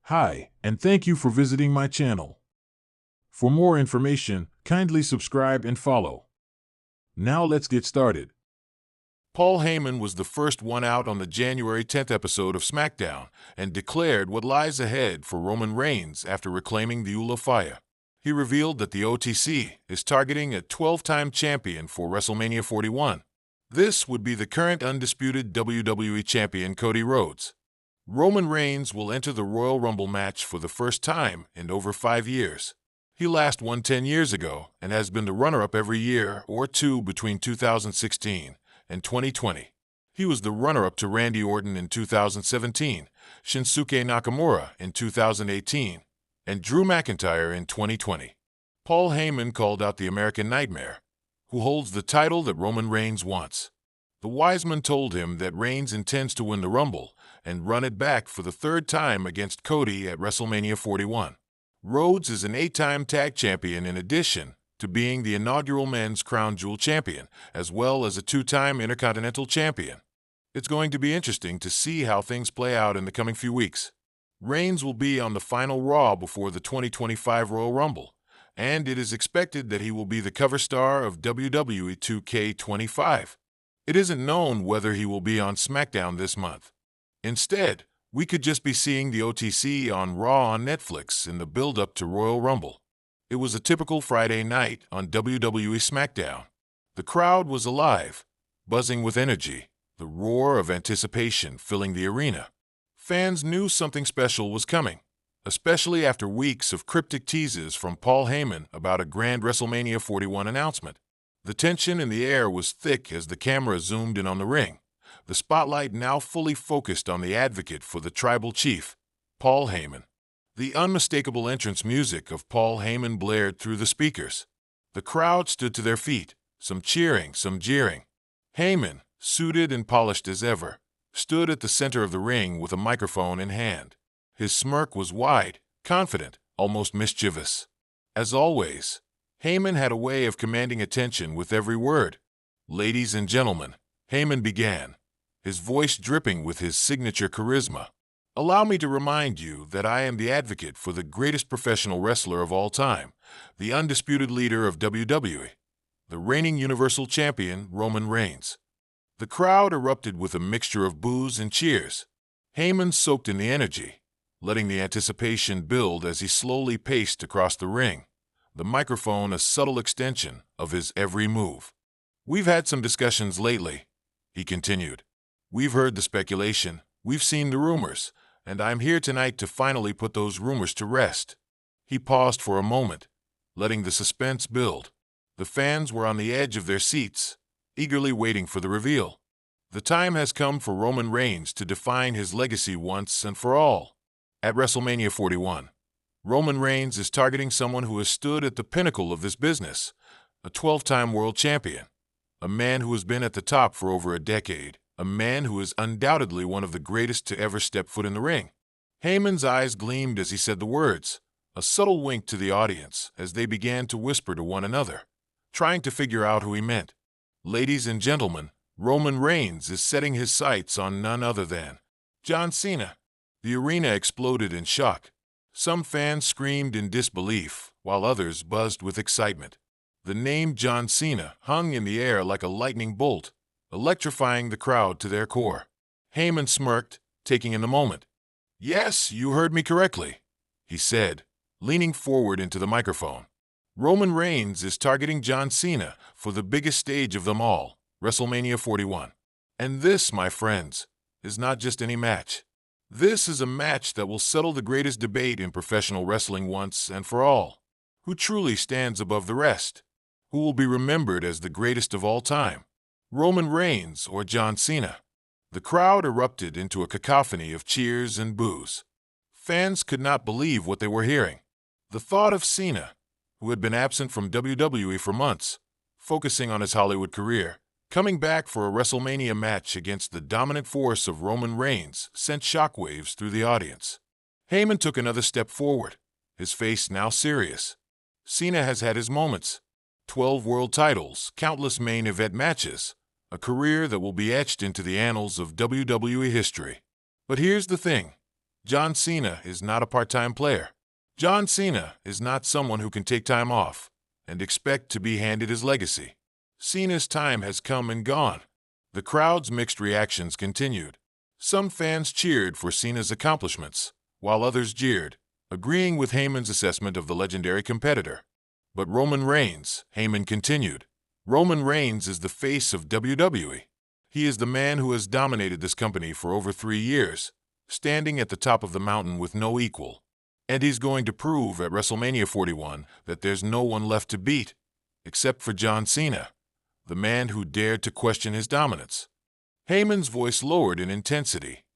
Hi, and thank you for visiting my channel. For more information, kindly subscribe and follow. Now let's get started. Paul Heyman was the first one out on the January 10th episode of SmackDown and declared what lies ahead for Roman Reigns after reclaiming the Ulafaya. He revealed that the OTC is targeting a 12-time champion for WrestleMania 41. This would be the current undisputed WWE champion Cody Rhodes. Roman Reigns will enter the Royal Rumble match for the first time in over 5 years. He last won 10 years ago and has been the runner-up every year or two between 2016 and 2020. He was the runner-up to Randy Orton in 2017, Shinsuke Nakamura in 2018, and Drew McIntyre in 2020. Paul Heyman called out the American Nightmare, who holds the title that Roman Reigns wants. The Wiseman told him that Reigns intends to win the Rumble and run it back for the third time against Cody at WrestleMania 41. Rhodes is an 8-time tag champion in addition to being the inaugural men's crown jewel champion, as well as a 2-time intercontinental champion. It's going to be interesting to see how things play out in the coming few weeks. Reigns will be on the final Raw before the 2025 Royal Rumble, and it is expected that he will be the cover star of WWE 2K25. It isn't known whether he will be on SmackDown this month. Instead, we could just be seeing the OTC on Raw on Netflix in the build-up to Royal Rumble. It was a typical Friday night on WWE SmackDown. The crowd was alive, buzzing with energy, the roar of anticipation filling the arena. Fans knew something special was coming, especially after weeks of cryptic teases from Paul Heyman about a grand WrestleMania 41 announcement. The tension in the air was thick as the camera zoomed in on the ring, the spotlight now fully focused on the advocate for the tribal chief, Paul Heyman. The unmistakable entrance music of Paul Heyman blared through the speakers. The crowd stood to their feet, some cheering, some jeering. Heyman, suited and polished as ever, stood at the center of the ring with a microphone in hand. His smirk was wide, confident, almost mischievous. As always, Heyman had a way of commanding attention with every word. "Ladies and gentlemen," Heyman began, his voice dripping with his signature charisma. "Allow me to remind you that I am the advocate for the greatest professional wrestler of all time, the undisputed leader of WWE, the reigning Universal Champion Roman Reigns." The crowd erupted with a mixture of boos and cheers. Heyman soaked in the energy, letting the anticipation build as he slowly paced across the ring, the microphone a subtle extension of his every move. "We've had some discussions lately," he continued. "We've heard the speculation, we've seen the rumors, and I'm here tonight to finally put those rumors to rest." He paused for a moment, letting the suspense build. The fans were on the edge of their seats, eagerly waiting for the reveal. The time has come for Roman Reigns to define his legacy once and for all. At WrestleMania 41, Roman Reigns is targeting someone who has stood at the pinnacle of this business, a 12-time world champion, a man who has been at the top for over a decade, a man who is undoubtedly one of the greatest to ever step foot in the ring. Heyman's eyes gleamed as he said the words, a subtle wink to the audience as they began to whisper to one another, trying to figure out who he meant. Ladies and gentlemen, Roman Reigns is setting his sights on none other than John Cena. The arena exploded in shock. Some fans screamed in disbelief, while others buzzed with excitement. The name John Cena hung in the air like a lightning bolt, electrifying the crowd to their core. Heyman smirked, taking in the moment. "Yes, you heard me correctly," he said, leaning forward into the microphone. "Roman Reigns is targeting John Cena for the biggest stage of them all, WrestleMania 41. And this, my friends, is not just any match. This is a match that will settle the greatest debate in professional wrestling once and for all. Who truly stands above the rest? Who will be remembered as the greatest of all time? Roman Reigns or John Cena?" The crowd erupted into a cacophony of cheers and boos. Fans could not believe what they were hearing. The thought of Cena, who had been absent from WWE for months, focusing on his Hollywood career, coming back for a WrestleMania match against the dominant force of Roman Reigns sent shockwaves through the audience. Heyman took another step forward, his face now serious. Cena has had his moments. 12 world titles, countless main event matches, a career that will be etched into the annals of WWE history. But here's the thing. John Cena is not a part-time player. John Cena is not someone who can take time off and expect to be handed his legacy. Cena's time has come and gone. The crowd's mixed reactions continued. Some fans cheered for Cena's accomplishments, while others jeered, agreeing with Heyman's assessment of the legendary competitor. But Roman Reigns, Heyman continued. Roman Reigns is the face of WWE. He is the man who has dominated this company for over 3 years, standing at the top of the mountain with no equal. And he's going to prove at WrestleMania 41 that there's no one left to beat, except for John Cena, the man who dared to question his dominance. Heyman's voice lowered in intensity,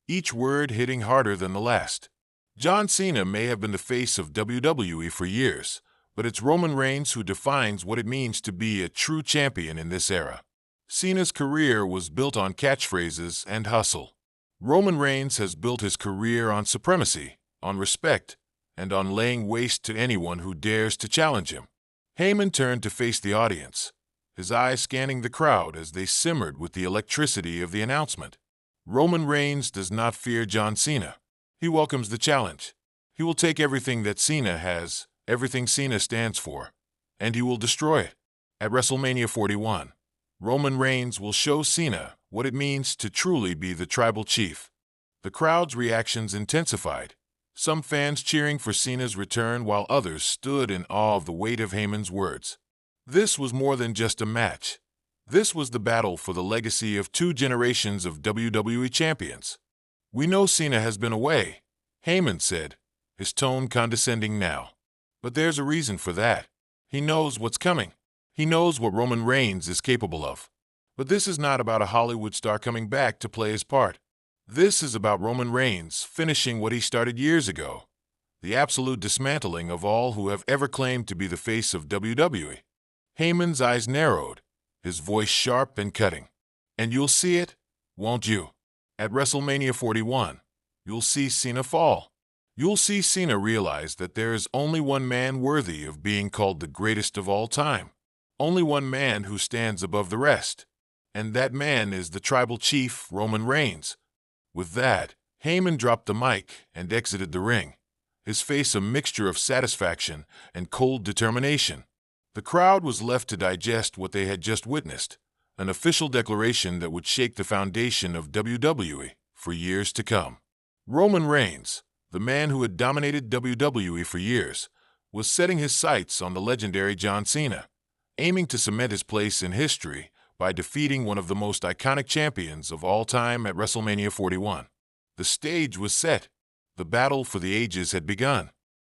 each word hitting harder than the last. John Cena may have been the face of WWE for years, but it's Roman Reigns who defines what it means to be a true champion in this era. Cena's career was built on catchphrases and hustle. Roman Reigns has built his career on supremacy, on respect, and on laying waste to anyone who dares to challenge him. Heyman turned to face the audience, his eyes scanning the crowd as they simmered with the electricity of the announcement. Roman Reigns does not fear John Cena. He welcomes the challenge. He will take everything that Cena has, everything Cena stands for, and he will destroy it. At WrestleMania 41, Roman Reigns will show Cena what it means to truly be the tribal chief. The crowd's reactions intensified, some fans cheering for Cena's return while others stood in awe of the weight of Heyman's words. This was more than just a match. This was the battle for the legacy of 2 generations of WWE champions. "We know Cena has been away," Heyman said, his tone condescending now. "But there's a reason for that. He knows what's coming. He knows what Roman Reigns is capable of. But this is not about a Hollywood star coming back to play his part. This is about Roman Reigns finishing what he started years ago, the absolute dismantling of all who have ever claimed to be the face of WWE." Heyman's eyes narrowed, his voice sharp and cutting. "And you'll see it, won't you? At WrestleMania 41, you'll see Cena fall. You'll see Cena realize that there is only one man worthy of being called the greatest of all time. Only one man who stands above the rest. And that man is the tribal chief, Roman Reigns." With that, Heyman dropped the mic and exited the ring, his face a mixture of satisfaction and cold determination. The crowd was left to digest what they had just witnessed, an official declaration that would shake the foundation of WWE for years to come. Roman Reigns, the man who had dominated WWE for years, was setting his sights on the legendary John Cena, aiming to cement his place in history by defeating one of the most iconic champions of all time at WrestleMania 41. The stage was set. The battle for the ages had begun.